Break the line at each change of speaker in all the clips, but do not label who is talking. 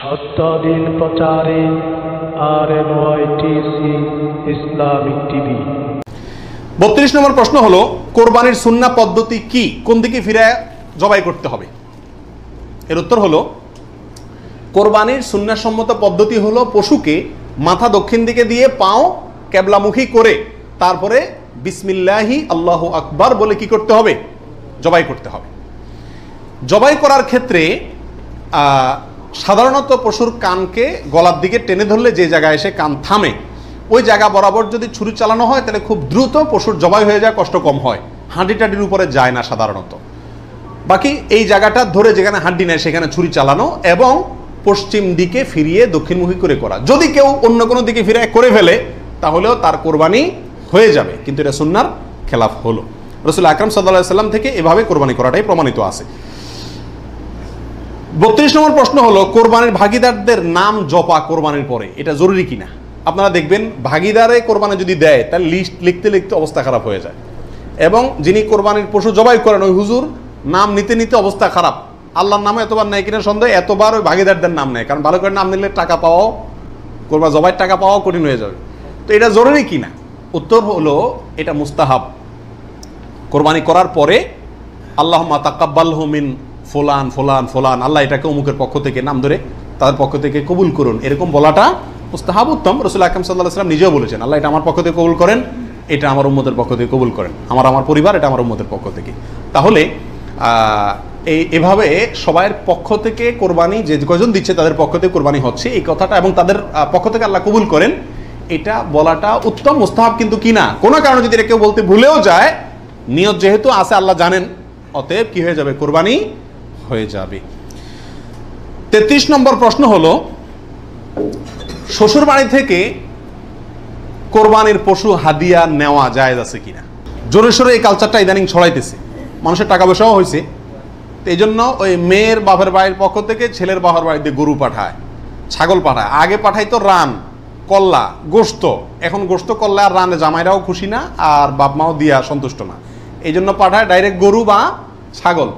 সত্যদিন প্রচারে RMYTC Islamic TV.
32 নম্বর প্রশ্ন হলো, কোরবানির সুন্নাহ পদ্ধতি কি, কোন দিকে ফিরে জবাই করতে হবে? এর উত্তর হলো, কোরবানির সুন্নাহ সম্মত পদ্ধতি হলো পশুকে মাথা দক্ষিণ দিকে দিয়ে পাও কেবলামুখী করে তারপরে বিসমিল্লাহি আল্লাহু আকবার বলে কি করতে হবে? জবাই করতে হবে। জবাই করার ক্ষেত্রে সাধারণত পশুর কানকে গলার দিকে টেনে ধরলে যে জায়গায় এসে কান থামে ওই জায়গা বরাবর যদি ছুরি চালানো হয় তাহলে খুব দ্রুত পশুর জবাই হয়ে যায়, কষ্ট কম হয়, হাঁটি টাটির উপরে যায় না সাধারণত। বাকি এই জায়গাটা ধরে যেখানে হাড্ডি নেয় সেখানে ছুরি চালানো এবং পশ্চিম দিকে ফিরিয়ে দক্ষিণমুখী করে করা। যদি কেউ অন্য কোনো দিকে ফিরে করে ফেলে তাহলেও তার কোরবানি হয়ে যাবে, কিন্তু এটা সুন্নাহর খেলাফ হলো। রাসূল আকরাম সাল্লাল্লাহু আলাইহি সাল্লাম থেকে এভাবে কোরবানি করাটাই প্রমাণিত আছে। 32 নম্বর প্রশ্ন হলো, কোরবানির ভাগিদারদের নাম জপা কোরবানির পরে এটা জরুরি কিনা? আপনারা দেখবেন ভাগিদারে কোরবানি যদি দেয় তার লিস্ট লিখতে লিখতে অবস্থা খারাপ হয়ে যায়, এবং যিনি কোরবানির পশু জবাই করেন ওই হুজুর নাম নিতে নিতে অবস্থা খারাপ। আল্লাহর নামে এতবার নেয় কিনা সন্দেহ, এতবার ওই ভাগিদারদের নাম নেয়, কারণ ভালো করে নাম নিলে টাকা পাওয়াও, কোরবানি জবাইয়ের টাকা পাওয়াও কঠিন হয়ে যাবে। তো এটা জরুরি কিনা? উত্তর হলো এটা মুস্তাহাব। কোরবানি করার পরে আল্লাহুম্মা তাকাব্বালহু মিন ফুলান ফুলান ফুলান, আল্লাহ এটাকে অমুকের পক্ষ থেকে নাম ধরে তাদের পক্ষ থেকে কবুল করুন, এরকম বলাটা মুস্তাহাব, উত্তম। রাসূল আকরাম সাল্লাল্লাহু আলাইহি ওয়াসাল্লাম নিজেও বলেছেন, আল্লাহ এটা আমার পক্ষ থেকে কবুল করেন, এটা আমার উম্মতের পক্ষ থেকে কবুল করেন, আমার পরিবার, এটা আমার উম্মতের পক্ষ থেকে। তাহলে এভাবে সবাইয়ের পক্ষ থেকে কোরবানি যে কয়জন দিচ্ছে তাদের পক্ষ থেকে কোরবানি হচ্ছে এই কথাটা, এবং তাদের পক্ষ থেকে আল্লাহ কবুল করেন, এটা বলাটা উত্তম, মুস্তাহাব কিন্তু কিনা কোনো কারণে যদি এটা কেউ বলতে ভুলেও যায়, নিয়ত যেহেতু আছে আল্লাহ জানেন, অতএব কি হয়ে যাবে? কোরবানি হয়ে যাবে। 33 নম্বর প্রশ্ন হলো, শ্বশুর বাড়ি থেকে কোরবানির পশু হাদিয়া নেওয়া জায়েজ আছে কিনা? জোরে সোরে এই কালচারটা ইদানিং ছড়াইতেছে, মানুষের টাকা পয়সাও হয়েছে, তো এই জন্য ওই মেয়ের বাপের বাড়ির পক্ষ থেকে ছেলের বাপের বাড়িতে গরু পাঠায়, ছাগল পাঠায়। আগে পাঠাইতো রান, কল্লা, গোস্ত। এখন গোস্ত, কল্লা আর রানে জামাইরাও খুশি না আর বাপ মাও দিয়া সন্তুষ্ট না, এই জন্য পাঠায় ডাইরেক্ট গরু বা ছাগল।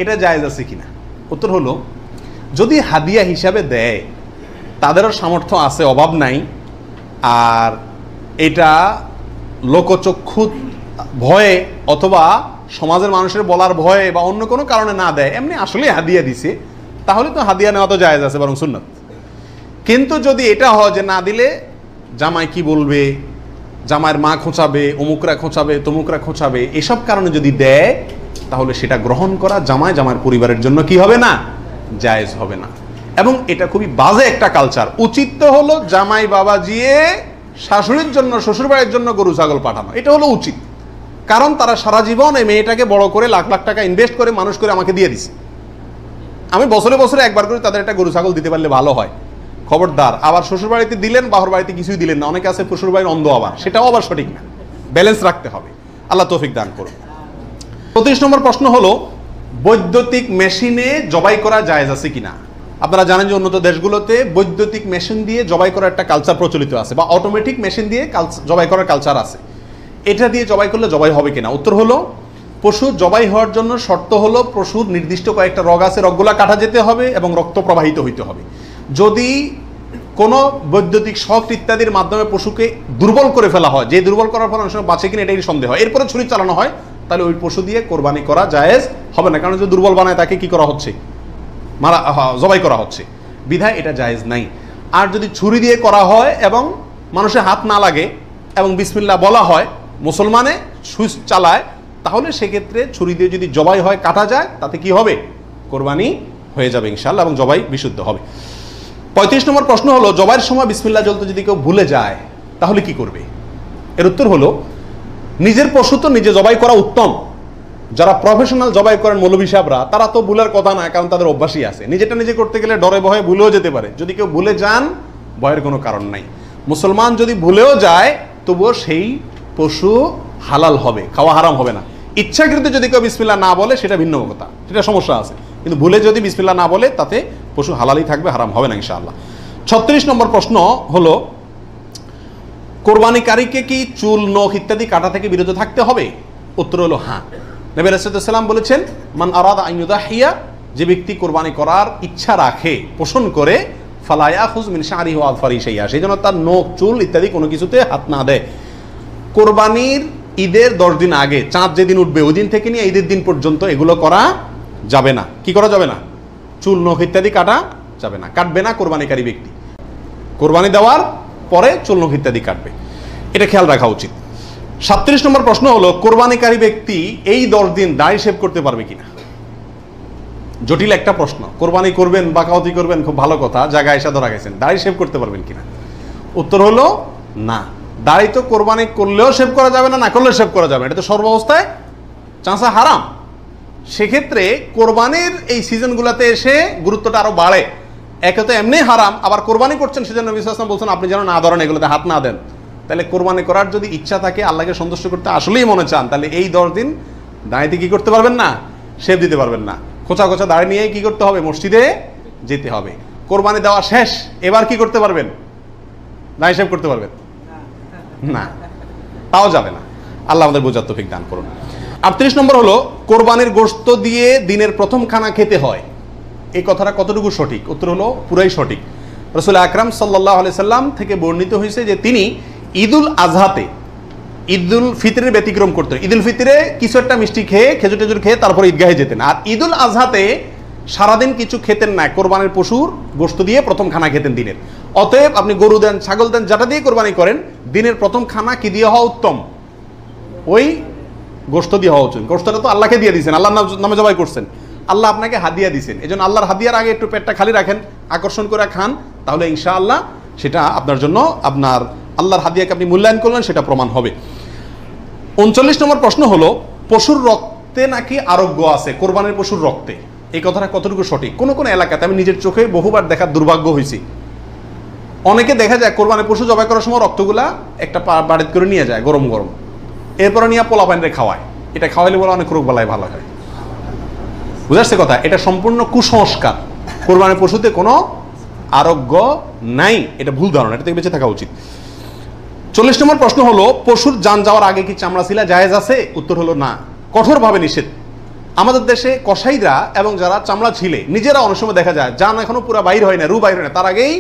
এটা জায়েজ আছে কিনা? উত্তর হলো, যদি হাদিয়া হিসাবে দেয় তাদেরও সামর্থ্য আছে, অভাব নাই, আর এটা লোকচক্ষু ভয়ে অথবা সমাজের মানুষের বলার ভয়ে বা অন্য কোনো কারণে না দেয়, এমনি আসলে হাদিয়া দিছে, তাহলে তো হাদিয়া নেওয়া তো জায়েজ আছে, বরং সুন্নাত। কিন্তু যদি এটা হয় যে না দিলে জামাই কি বলবে, জামাইয়ের মা খোঁচাবে, অমুকরা খোঁচাবে, তমুকরা খোঁচাবে, এসব কারণে যদি দেয় তাহলে সেটা গ্রহণ করা জামাইয়ের পরিবারের জন্য কি হবে না? জায়েজ হবে না। এবং এটা খুবই বাজে একটা কালচার। উচিত তো হলো জামাই বাবাজিয়ে শাশুড়ির জন্য, শ্বশুরবাড়ির জন্য গরু ছাগল পাঠানো, এটা হলো উচিত। কারণ তারা সারা জীবন এই মেয়েটাকে বড় করে লাখ লাখ টাকা ইনভেস্ট করে মানুষ করে আমাকে দিয়ে দিছে, আমি বছরে বছরে একবার করে তাদের একটা গরু ছাগল দিতে পারলে ভালো হয়। খবরদার আবার শ্বশুরবাড়িতে দিলেন, বাহর বাড়িতে কিছুই দিলেন না, অনেকে আছে শ্বশুরবাড়ির অন্ধ, আবার সেটাও আবার সঠিক না। ব্যালেন্স রাখতে হবে, আল্লাহ তৌফিক দান করুন। 35 নম্বর প্রশ্ন হলো, বৈদ্যুতিক মেশিনে জবাই করা জায়েজ আছে কিনা? আপনারা জানেন যে উন্নত দেশগুলোতে বৈদ্যুতিক মেশিন দিয়ে জবাই করার একটা কালচার প্রচলিত আছে, বা অটোমেটিক মেশিন দিয়ে জবাই করার কালচার আছে। এটা দিয়ে জবাই করলে জবাই হবে কিনা? উত্তর হলো, পশু জবাই হওয়ার জন্য শর্ত হলো পশুর নির্দিষ্ট কয়েকটা রগ আছে, রগগুলা কাটা যেতে হবে এবং রক্ত প্রবাহিত হইতে হবে। যদি কোনো বৈদ্যুতিক শক ইত্যাদির মাধ্যমে পশুকে দুর্বল করে ফেলা হয়, যে দুর্বল করার পর অনেক সময় বাঁচে কিনা এটাই সন্দেহ হয়, এরপরে ছুরি চালানো হয়, তাহলে ওই পশু দিয়ে কোরবানি করা জায়েজ হবে না, কারণ যে দুর্বল বানায় তাকে কি করা হচ্ছে? জবাই করা হচ্ছে, বিধায় এটা জায়েজ নাই। আর যদি ছুরি দিয়ে করা হয় এবং মানুষের হাত না লাগে এবং বিসমিল্লাহ বলা হয়, মুসলমানে সুইচ চালায়, তাহলে সেক্ষেত্রে ছুরি দিয়ে যদি জবাই হয়, কাটা যায়, তাতে কি হবে? কোরবানি হয়ে যাবে ইনশাআল্লাহ, এবং জবাই বিশুদ্ধ হবে। 35 নম্বর প্রশ্ন হলো, জবাইয়ের সময় বিসমিল্লাহ বলতে যদি কেউ ভুলে যায় তাহলে কি করবে? এর উত্তর হলো, নিজের পশু তো নিজে জবাই করা উত্তম। যারা প্রফেশনাল জবাই করেন মৌলভী সাহেবরা, তারা তো ভুলের কথা না, কারণ তাদের অভ্যাসই আছে। নিজেটা নিজে করতে গেলে ডরে ভয়ে ভুলেও যেতে পারে, যদি কেউ ভুলে যান ভয়ের কোনো কারণ নাই। মুসলমান যদি ভুলেও যায় তবুও সেই পশু হালাল হবে, খাওয়া হারাম হবে না। ইচ্ছাকৃত যদি কেউ বিসমিল্লাহ না বলে সেটা ভিন্ন কথা, সেটা সমস্যা আছে, কিন্তু ভুলে যদি বিসমিল্লাহ না বলে তাতে পশু হালালই থাকবে, হারাম হবে না ইনশাআল্লাহ। 36 নম্বর প্রশ্ন হলো, কোরবানিকারীকে কি চুল, নখ ইত্যাদি কাটা থেকে বিরত থাকতে হবে? উত্তর হলো হ্যাঁ। নবী আলাইহিস সালাম বলেছেন, মান আরাদা আন ইউদাহিয়া, যে ব্যক্তি কোরবানি করার ইচ্ছা রাখে, পোষণ করে, ফালা ইয়াখুজ মিন শা'রিহি ওয়া আযফারিহি শাইআ, সেই জন্য তার নখ চুল ইত্যাদি কোনো কিছুতে হাত না দেয়। কোরবানির ঈদের 10 দিন আগে চাঁদ যেদিন উঠবে ওই দিন থেকে নিয়ে ঈদের দিন পর্যন্ত এগুলো করা যাবে না। কি করা যাবে না? চুল নখ ইত্যাদি কাটা যাবে না, কাটবে না কোরবানিকারী ব্যক্তি। কোরবানি দেওয়ার পরে চুল নখ ইত্যাদি কাটবে, এটা খেয়াল রাখা উচিত। 37 নম্বর প্রশ্ন হলো, কোরবানিকারী ব্যক্তি এই 10 দিন দাড়ি শেভ করতে পারবে কিনা? জটিল একটা প্রশ্ন। কোরবানি করবেন, বাকাওয়াতি করবেন, খুব ভালো কথা, জায়গায় এসে ধরা গেছেন, দাড়ি শেভ করতে পারবেন কিনা? উত্তর হলো না। দাড়ি তো কোরবানি করলেও শেভ করা যাবে না, না করলেও শেভ করা যাবে, এটা তো সর্বাবস্থায় চাঁচা হারাম। সেক্ষেত্রে কোরবানির এই সিজনগুলোতে এসে গুরুত্বটা আরো বাড়ে। একে তো এমনি হারাম, আবার কোরবানি করছেন সেজন্য নবী সাল্লাল্লাহু আলাইহি ওয়াসাল্লাম বলছেন আপনি যেন না ধরেন, এগুলোতে হাত না দেন। তাহলে কোরবানি করার যদি ইচ্ছা থাকে, আল্লাহকে সন্তুষ্ট করতে আসলেই মনে চান, তাহলে এই 10 দিন দাঁড়িয়ে কি করতে পারবেন না? শেভ দিতে পারবেন না। খোঁচা খোঁচা দাঁড়িয়ে নিয়ে কি করতে হবে? মসজিদে যেতে হবে। কোরবানি দেওয়া শেষ, এবার কি করতে পারবেন? দাঁড়িয়ে শেভ করতে পারবেন না, তাও যাবে না। আল্লাহ আমাদের বোঝার তৌফিক দান করুন। 38 নম্বর হলো, কোরবানির গোশত দিয়ে দিনের প্রথম খানা খেতে হয়, এই কথাটা কতটুকু সঠিক? উত্তর হলো পুরাই সঠিক। রাসূল আকরাম সাল্লাল্লাহু আলাইহি সাল্লাম থেকে বর্ণিত হয়েছে যে তিনি ঈদুল আজহাতে, ঈদুল ফিতরের ব্যতিক্রম করতেন। ঈদুল ফিতরে কিছু একটা মিষ্টি খেয়ে, খেজুর টেজুর খেয়ে তারপরে ঈদগাহে যেতেন, আর ঈদুল আজহাতে সারাদিন কিছু খেতেন না, কোরবানির পশুর গোশত দিয়ে প্রথম খানা খেতেন দিনের। অতএব আপনি গরু দেন, ছাগল দেন, যেটা দিয়ে কোরবানি করেন, দিনের প্রথম খানা কি দিয়ে হওয়া উত্তম? ওই গোশত দিয়ে হওয়া উচিত। গোশতটা তো আল্লাহকে দিয়ে দিয়েছেন, আল্লাহর নামে জবাই করছেন, আল্লাহ আপনাকে হাদিয়া দিয়েছেন। এই জন্য আল্লাহর হাদিয়ার আগে একটু পেটটা খালি রাখেন, আকর্ষণ করে খান, তাহলে ইনশাআল্লাহ সেটা আপনার জন্য, আপনার আল্লাহর হাদিয়াকে আপনি মূল্যায়ন করলেন, সেটা প্রমাণ হবে। 39 নম্বর প্রশ্ন হলো, পশুর রক্তে নাকি আরোগ্য আছে, কোরবানির পশুর রক্তে, এই কথাটা কতটুকু সঠিক? কোন কোন এলাকাতে আমি নিজের চোখে বহুবার দেখার দুর্ভাগ্য হয়েছি, অনেকে দেখা যায় কোরবানির পশু জবাই করার সময় রক্তগুলা একটা বাড়িতে করে নিয়ে যায় গরম গরম, এরপরে নিয়ে পোলা পানিরে খাওয়ায়। এটা খাওয়াইলে বলে অনেক রোগ বালাই ভালো হয়। বুঝাচ্ছে কথা? এটা সম্পূর্ণ কুসংস্কার। কোরবানির পশুতে কোনো আরোগ্য নাই, এটা ভুল ধারণা, এটা থেকে বেঁচে থাকা উচিত। 40 নম্বর প্রশ্ন হলো, পশুর জান যাওয়ার আগে কি চামড়া ছিলা জায়েজ আছে? উত্তর হলো না, কঠোরভাবে নিষেধ। আমাদের দেশে কসাইরা এবং যারা চামড়া ছিলে নিজেরা অনেক সময় দেখা যায় জান এখনো পুরো বাইর হয় না, রু বাইর হয় না, তার আগেই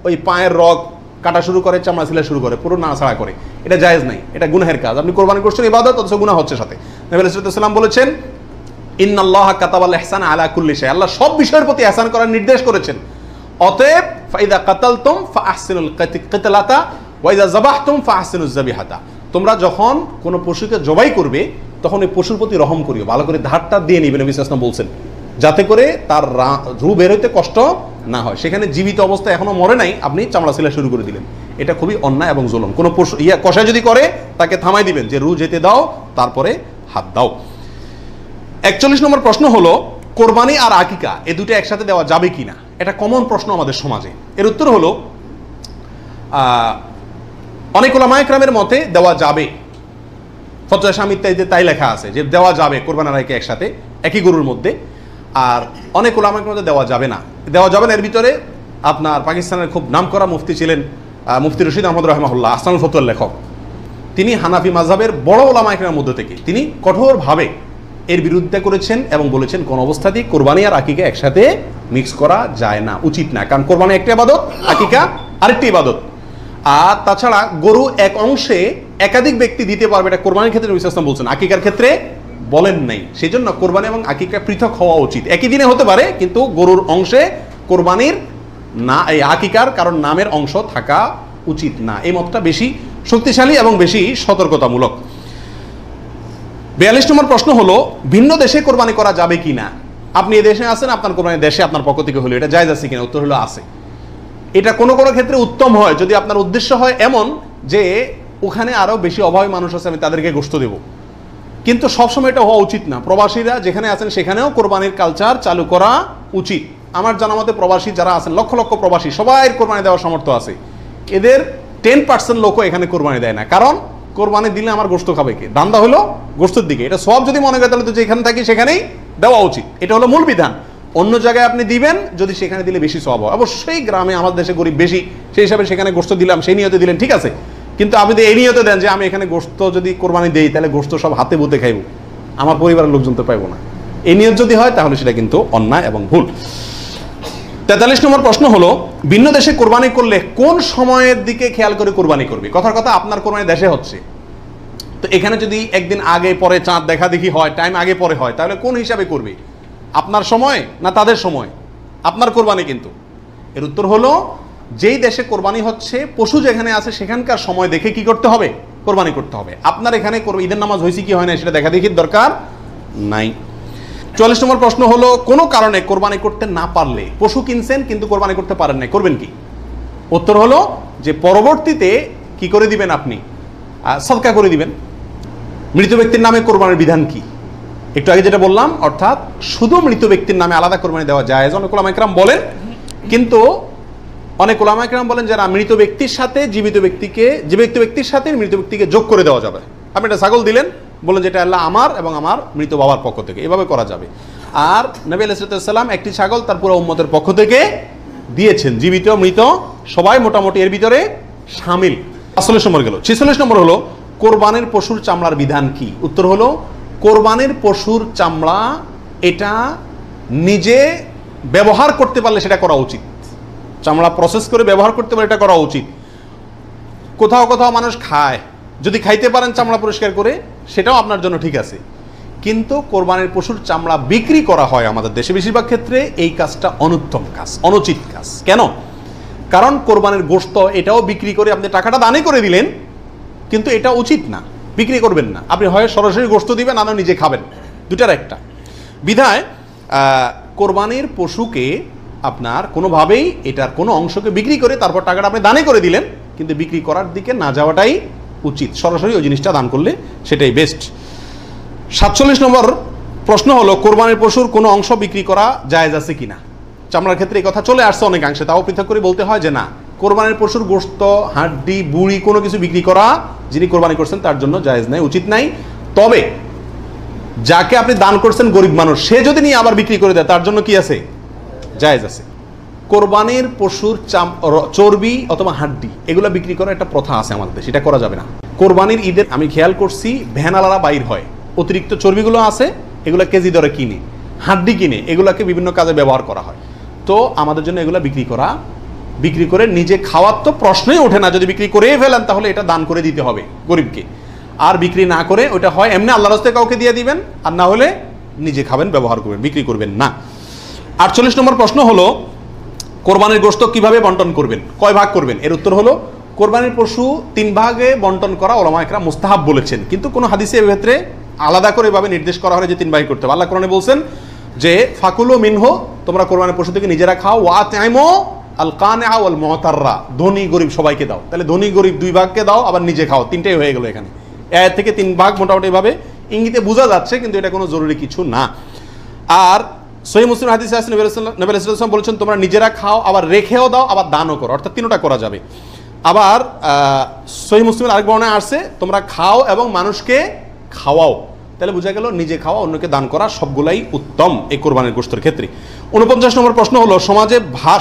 ওই পায়ের রগ কাটা শুরু করে, চামড়া ছিলা শুরু করে, পুরো নাড়াছাড়া করে। এটা জায়েজ নাই, এটা গুনাহের কাজ। আপনি কোরবানি করছেন ইবাদত, অথচ গুনাহ হচ্ছে সাথে। নবী সাল্লাল্লাহু আলাইহি ওয়াসাল্লাম বলেছেন, ইন্নাল্লাহা কাতাবাল ইহসানা আলা কুল্লি শাই, আল্লাহ সব বিষয়ের প্রতি ইহসান করার নির্দেশ করেছেন। অতএব ফাইদা কাতালতুম ফাআহসিনুল কিতলাতা ওয়া ইযা যাবাহতুম ফাআহসিনুজ যাবিহাতা, তোমরা যখন কোনো পশুকে জবাই করবে তখন এই পশুর প্রতি রহম করিও, ভালো করে ধারটা দিয়ে নিবে, নবী সাল্লাল্লাহু আলাইহি ওয়াসাল্লাম বলছেন, যাতে করে তার রু বের হইতে কষ্ট না হয়। সেখানে জীবিত অবস্থায় এখনো মরে নাই, আপনি চামড়া ছিলা শুরু করে দিলেন, এটা খুবই অন্যায় এবং জুলুম। কোনো পশু কষায় যদি করে তাকে থামাই দিবেন, যে রু যেতে দাও, তারপরে হাত দাও। 41 নম্বর প্রশ্ন হলো, কোরবানি আর আকিকা এই দুটো একসাথে দেওয়া যাবে কিনা? এটা কমন প্রশ্ন আমাদের সমাজে। এর উত্তর হলো, অনেক উলামায়ে কেরামের মতে দেওয়া যাবে, ফতোয়া শামী ইত্যাদিতে তাই লেখা আছে যে দেওয়া যাবে কোরবানি আর আকিকা একসাথে একই গরুর মধ্যে। আর অনেক উলামায়ে কেরামের মধ্যে দেওয়া যাবে না। দেওয়া যাবে না এর ভিতরে আপনার পাকিস্তানের খুব নামকরা মুফতি ছিলেন মুফতি রশিদ আহমদ রাহিমাহুল্লাহ, আহসানুল ফতোয়ার লেখক। তিনি হানাফি মাযহাবের বড় উলামায়ে কেরামের মধ্যে থেকে তিনি কঠোরভাবে এর বিরুদ্ধে করেছেন এবং বলেছেন কোন অবস্থাতেই কোরবানি আর আকিকা একসাথে মিক্স করা যায় না, উচিত না। কারণ কোরবানি একটা ইবাদত, আকিকা আরেকটি ইবাদত। আর তাছাড়া গরু এক অংশে একাধিক ব্যক্তি দিতে পারবে, এটা কোরবানির ক্ষেত্রে নবী সাল্লাল্লাহু আলাইহি ওয়াসাল্লাম বলছেন, আকিকার ক্ষেত্রে বলেন নাই। সেই জন্য কোরবানি এবং আকিকা পৃথক হওয়া উচিত। একই দিনে হতে পারে, কিন্তু গরুর অংশে কোরবানির না, এই আকিকার কারণ নামের অংশ থাকা উচিত না। এই মতটা বেশি শক্তিশালী এবং বেশি সতর্কতামূলক। 42 নম্বর প্রশ্ন হলো, ভিন্ন দেশে কোরবানি করা যাবে কিনা? আপনি এই দেশে আছেন, আপনার কোরবানি দেশে আপনার পক্ষ থেকে হলো, এটা জায়েজ আছে কিনা? উত্তর হলো আছে। এটা কোনো কোনো ক্ষেত্রে উত্তম হয় যদি আপনার উদ্দেশ্য হয় এমন যে ওখানে আরো বেশি অভাবী মানুষ আছে, আমি তাদেরকে গোশত দেব। কিন্তু সবসময় এটা হওয়া উচিত না। প্রবাসীরা যেখানে আছেন সেখানেও কোরবানির কালচার চালু করা উচিত। আমার জানা মতে প্রবাসী যারা আছেন, লক্ষ লক্ষ প্রবাসী, সবাই কোরবানি দেওয়ার সামর্থ্য আছে। এদের 10% লোকও এখানে কোরবানি দেয় না, কারণ কোরবানি দিলে আমার গোশত খাবে কে? দান্দা হলো গোশতের দিকে। এটা সব যদি মনে করে তাহলে তো যেখানে থাকি সেখানেই দেওয়া উচিত, এটা হলো মূল বিধান। অন্য জায়গায় আপনি দিবেন যদি সেখানে দিলে বেশি সওয়াব হয়। অবশ্যই গ্রামে আমাদের দেশে গরিব বেশি, সেই হিসাবে সেখানে গোশত দিলাম, সেই নিয়তে দিলেন, ঠিক আছে। কিন্তু আপনি যদি এই নিয়তে দেন যে আমি এখানে গোশত যদি কোরবানি দেই তাহলে গোশত সব হাতে বুতে খাইব, আমার পরিবারের লোকজন তো পাইব না, এই নিয়ত যদি হয় তাহলে সেটা কিন্তু অন্যায় এবং ভুল। 43 নম্বর প্রশ্ন হলো, ভিন্ন দেশে কোরবানি করলে কোন সময়ের দিকে খেয়াল করে কোরবানি করবে? কথার কথা, আপনার কোরবানি দেশে হচ্ছে, তো এখানে যদি একদিন আগে পরে চাঁদ দেখা দেখি হয়, টাইম আগে পরে হয়, তাহলে কোন হিসাবে করবে? আপনার সময় না তাদের সময়? আপনার কোরবানি কিন্তু। এর উত্তর হলো, যেই দেশে কোরবানি হচ্ছে, পশু যেখানে আছে সেখানকার সময় দেখে কি করতে হবে? কোরবানি করতে হবে। আপনার এখানে ঈদের নামাজ হয়েছে কি হয় না সেটা দেখা দেখির দরকার নাই। 44 নম্বর প্রশ্ন হলো, কোনো কারণে কোরবানি করতে না পারলে, পশু কিনছেন কিন্তু কোরবানি করতে পারেন নাই, করবেন কি? উত্তর হলো যে পরবর্তীতে কি করে দিবেন? আপনি সদকা করে দিবেন। মৃত ব্যক্তির নামে কোরবানির বিধান কি? একটু আগে যেটা বললাম, অর্থাৎ শুধু মৃত ব্যক্তির নামে আলাদা কোরবানি দেওয়া যায়। অনেক উলামা ইকরাম বলেন, কিন্তু অনেক উলামা ইকরাম বলেন যারা মৃত ব্যক্তির সাথে জীবিত ব্যক্তির সাথে মৃত ব্যক্তিকে যোগ করে দেওয়া যাবে। আপনি একটা ছাগল দিলেন, বললেন যেটা আল্লাহ আমার এবং আমার মৃত বাবার পক্ষ থেকে, এভাবে করা যাবে। আর নবী আলাইহিস সালাম একটি ছাগল তার পুরো উম্মতের পক্ষ থেকে দিয়েছেন, জীবিত মৃত সবাই মোটামুটি এর ভিতরে শামিল। 45 নম্বর গেল। 46 নম্বর হলো, কোরবানির পশুর চামড়ার বিধান কি? উত্তর হলো, কোরবানির পশুর চামড়া এটা নিজে ব্যবহার করতে পারলে সেটা করা উচিত। চামড়া প্রসেস করে ব্যবহার করতে পারলে এটা করা উচিত। কোথাও কোথাও মানুষ খায়, যদি খাইতে পারেন চামড়া পরিষ্কার করে, সেটাও আপনার জন্য ঠিক আছে। কিন্তু কোরবানির পশুর চামড়া বিক্রি করা হয় আমাদের দেশে বেশিরভাগ ক্ষেত্রে, এই কাজটা অনুত্তম কাজ, অনুচিত কাজ। কেন? কারণ কোরবানির গোশত এটাও বিক্রি করে আপনি টাকাটা দানই করে দিলেন, কিন্তু এটা উচিত না, বিক্রি করবেন না। আপনি হয় সরাসরি গোশত দিবেন, না নিজে খাবেন, দুটার একটা। বিধায় কোরবানির পশুকে আপনার কোনোভাবেই এটার কোনো অংশকে বিক্রি করে তারপর টাকাটা আপনি দানে করে দিলেন, কিন্তু বিক্রি করার দিকে না যাওয়াটাই উচিত। সরাসরি ওই জিনিসটা দান করলে সেটাই বেস্ট। 47 নম্বর প্রশ্ন হলো, কোরবানির পশুর কোনো অংশ বিক্রি করা জায়েজ আছে কিনা? চামড়ার ক্ষেত্রে এই কথা চলে আসছে অনেকাংশে, তাও পৃথক করে বলতে হয় যে না, কোরবানির পশুর গোশত, হাড্ডি, বুড়ি কোনো কিছু বিক্রি করা যিনি কোরবানি করছেন তার জন্য জায়েজ নাই, উচিত নাই। তবে যাকে আপনি দান করছেন গরিব মানুষ, সে যদি নিয়ে আবার বিক্রি করে দেয় তার জন্য কি আছে? জায়েজ আছে। কোরবানির পশুর চর্বি অথবা হাড্ডি এগুলো বিক্রি করার একটা প্রথা আছে আমাদের দেশে, এটা করা যাবে না। কোরবানির ঈদের আমি খেয়াল করছি ভ্যানালারা বাইর হয়, অতিরিক্ত চর্বিগুলো আছে এগুলো কেজি দরে কিনে, হাড্ডি কিনে এগুলাকে বিভিন্ন কাজে ব্যবহার করা হয়। তো আমাদের জন্য এগুলো বিক্রি করে নিজে খাওয়ার তো প্রশ্নই ওঠে না। যদি বিক্রি করেই ফেলেন তাহলে এটা দান করে দিতে হবে গরিবকে। আর বিক্রি না করে ওটা হয় এমনি আল্লাহর রাস্তায় কাউকে দিয়ে দিবেন, আর না হলে নিজে খাবেন, ব্যবহার করবেন, বিক্রি করবেন না। 48 নম্বর প্রশ্ন হলো, কোরবানির গোশত কিভাবে বন্টন করবেন, কয় ভাগ করবেন? এর উত্তর হলো, কোরবানির পশু 3 ভাগে বন্টন করা উলামা ইকরাম মুস্তাহাব বলেছেন, কিন্তু কোনো হাদিসে এর ক্ষেত্রে আলাদা করে এভাবে নির্দেশ করা হয় যে 3 ভাগে করতে হবে। আল্লাহ কোরআনে বলছেন যে ফাকুলু মিনহু, তোমরা কোরবানির পশু থেকে নিজেরা খাও, ওয়া আতইমু আল কানিআ ওয়াল মুতাররা, ধনী গরিব সবাইকে দাও। তাহলে ধনী গরিব 2 ভাগকে দাও, আবার নিজে খাও, 3টাই হয়ে গেল এখানে। এর থেকে 3 ভাগ মোটামুটি এভাবে ইঙ্গিতে বোঝা যাচ্ছে, কিন্তু এটা কোনো জরুরি কিছু না। আর সহিহ মুসলিম হাদিসে আছে নবী সাল্লাল্লাহু আলাইহি ওয়াসাল্লাম বলেছেন তোমরা নিজেরা খাও, আবার রেখেও দাও, আবার দানও করো, অর্থাৎ 3টা করা যাবে। আবার সহিহ মুসলিমের আরেক বর্ণনায় আছে তোমরা খাও এবং মানুষকে খাওয়াও। তাহলে বোঝা গেল নিজে খাওয়া, অন্যকে দান করা সবগুলাই উত্তম এই কোরবানির গোশতের ক্ষেত্রে। 49 নম্বর প্রশ্ন হলো,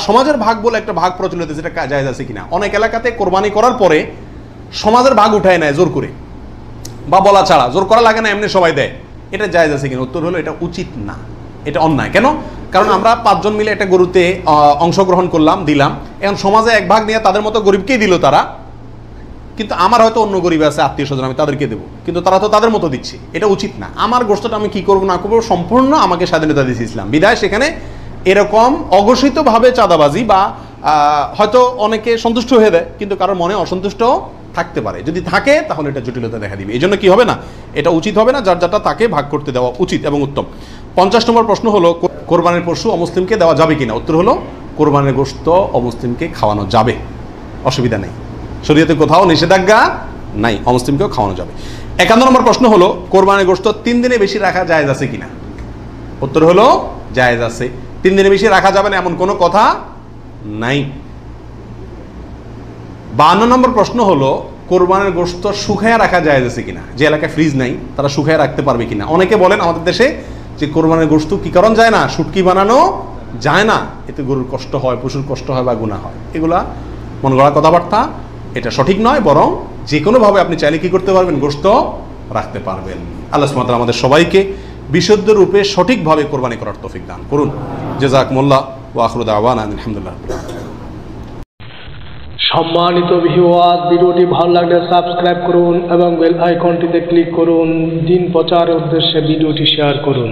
সমাজের ভাগ বলে একটা ভাগ প্রচলিত, যেটা জায়েজ আছে কিনা? অনেক এলাকাতে কোরবানি করার পরে সমাজের ভাগ উঠায় নেয় জোর করে, বা বলা ছাড়া, জোর করা লাগে না, এমনি সবাই দেয়। এটা জায়েজ আছে কিনা? উত্তর হলো এটা উচিত না, এটা অন্যায়। কেন? কারণ আমরা 5 জন মিলে একটা গরুতে অংশগ্রহণ করলাম, দিলাম, এখন সমাজে 1 ভাগ নিয়ে তাদের মতো গরিবকেই দিল তারা, কিন্তু আমার হয়তো অন্য গরিব আছে, আত্মীয় স্বজন, আমি তাদেরকে দেবো, কিন্তু তারা তো তাদের মতো দিচ্ছে, এটা উচিত না। আমার গোশতটা আমি কি করবো না করবো সম্পূর্ণ আমাকে স্বাধীনতা দিয়েছে ইসলাম, বিধায় সেখানে এরকম অঘোষিতভাবে চাঁদাবাজি বা হয়তো অনেকে সন্তুষ্ট হয়ে দেয়, কিন্তু কারোর মনে অসন্তুষ্ট থাকতে পারে, যদি থাকে তাহলে এটা জটিলতা দেখা দিবে। এই জন্য কি হবে না, এটা উচিত হবে না, যার যারটা তাকে ভাগ করতে দেওয়া উচিত এবং উত্তম। 50 নম্বর প্রশ্ন হলো, কোরবানির পশু অমুসলিমকে দেওয়া যাবে কিনা? উত্তর হলো কোরবানির গোশত অমুসলিমকে খাওয়ানো যাবে, অসুবিধা নেই, শরীয়তে কোথাও নিষেধাজ্ঞা নাই, অমুসলিমকেও খাওয়ানো যাবে। 51 নম্বর প্রশ্ন হলো, কোরবানির গোশত 3 দিনে বেশি রাখা জায়েজ আছে কিনা? উত্তর হলো জায়েজ আছে, 3 দিনে বেশি রাখা যাবে না এমন কোনো কথা নাই। 52 নম্বর প্রশ্ন হলো, কোরবানির গোশত শুকায় রাখা জায়েজ আছে কিনা? যে এলাকায় ফ্রিজ নাই তারা শুকায় রাখতে পারবে কিনা? অনেকে বলেন আমাদের দেশে যে কোরবানির গোশত কি কারণ যায় না, শুটকি বানানো যায় না, এতে গরুর কষ্ট হয়, পশুর কষ্ট হয় বা গুনাহ হয়, এগুলা মন গড়া কথাবার্তা, এটা সঠিক নয়। বরং যে কোনোভাবে আপনি চাইলে কি করতে পারবেন, গোশত রাখতে পারবেন। আল্লাহ সুবহানাহু ওয়া তাআলা আমাদের সবাইকে বিশুদ্ধ রূপে সঠিকভাবে কোরবানি করার তৌফিক দান করুন। জাযাকুমুল্লাহ। ওয়া আখিরু দাওয়ানা আলহামদুলিল্লাহ।
সম্মানিত ভিউয়ার, ভিডিওটি ভালো লাগলে সাবস্ক্রাইব করুন এবং বেল আইকনটিতে ক্লিক করুন। দিন প্রচারের উদ্দেশ্যে ভিডিওটি শেয়ার করুন।